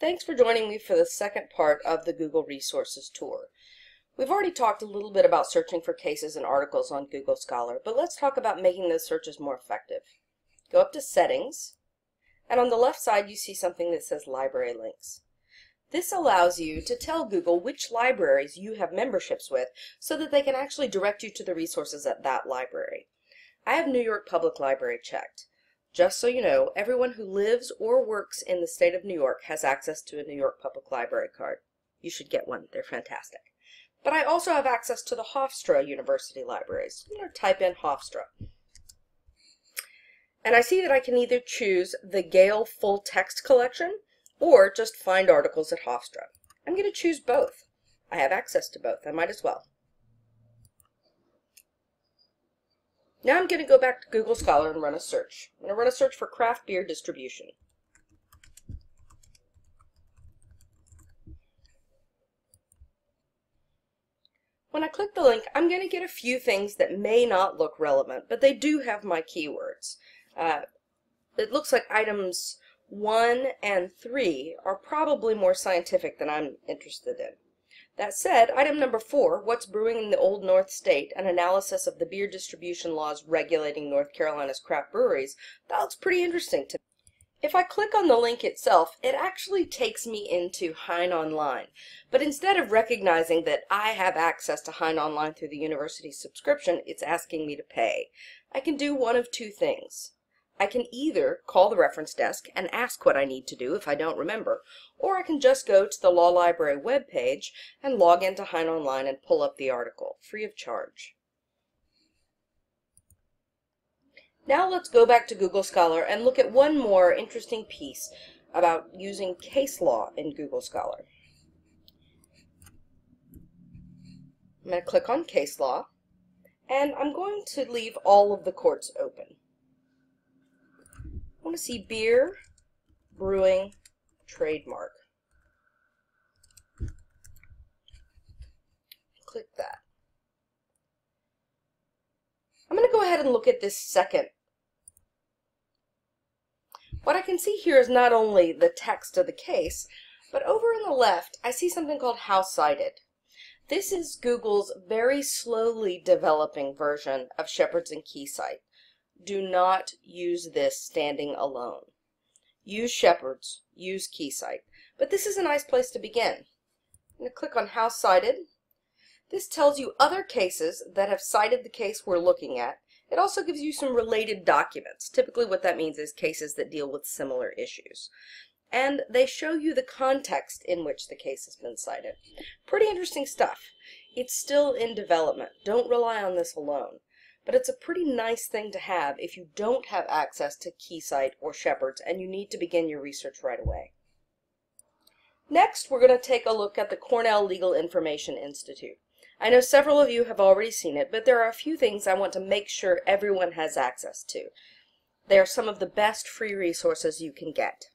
Thanks for joining me for the second part of the Google Resources Tour. We've already talked a little bit about searching for cases and articles on Google Scholar, but let's talk about making those searches more effective. Go up to Settings, and on the left side you see something that says Library Links. This allows you to tell Google which libraries you have memberships with so that they can actually direct you to the resources at that library. I have New York Public Library checked. Just so you know, everyone who lives or works in the state of New York has access to a New York Public Library card. You should get one. They're fantastic. But I also have access to the Hofstra University libraries. Type in Hofstra. And I see that I can either choose the Gale Full Text Collection or just find articles at Hofstra. I'm going to choose both. I have access to both. I might as well. Now I'm going to go back to Google Scholar and run a search. I'm going to run a search for craft beer distribution. When I click the link, I'm going to get a few things that may not look relevant, but they do have my keywords. It looks like items 1 and 3 are probably more scientific than I'm interested in. That said, item number 4, What's Brewing in the Old North State, an analysis of the beer distribution laws regulating North Carolina's craft breweries, that looks pretty interesting to me. If I click on the link itself, it actually takes me into Hein Online. But instead of recognizing that I have access to Hein Online through the university subscription, it's asking me to pay. I can do one of two things. I can either call the reference desk and ask what I need to do if I don't remember, or I can just go to the Law Library webpage and log into Hein Online and pull up the article, free of charge. Now let's go back to Google Scholar and look at one more interesting piece about using case law in Google Scholar. I'm going to click on case law, and I'm going to leave all of the courts open. I want to see beer, brewing, trademark. Click that. I'm going to go ahead and look at this second. What I can see here is not only the text of the case, but over on the left I see something called How Cited. This is Google's very slowly developing version of Shepard's and Keycite. Do not use this standing alone. Use Shepard's, use Keycite. But this is a nice place to begin. I'm going to click on How Cited. This tells you other cases that have cited the case we're looking at. It also gives you some related documents. Typically what that means is cases that deal with similar issues. And they show you the context in which the case has been cited. Pretty interesting stuff. It's still in development. Don't rely on this alone. But it's a pretty nice thing to have if you don't have access to Keycite or Shepard's and you need to begin your research right away. Next, we're going to take a look at the Cornell Legal Information Institute. I know several of you have already seen it, but there are a few things I want to make sure everyone has access to. They are some of the best free resources you can get.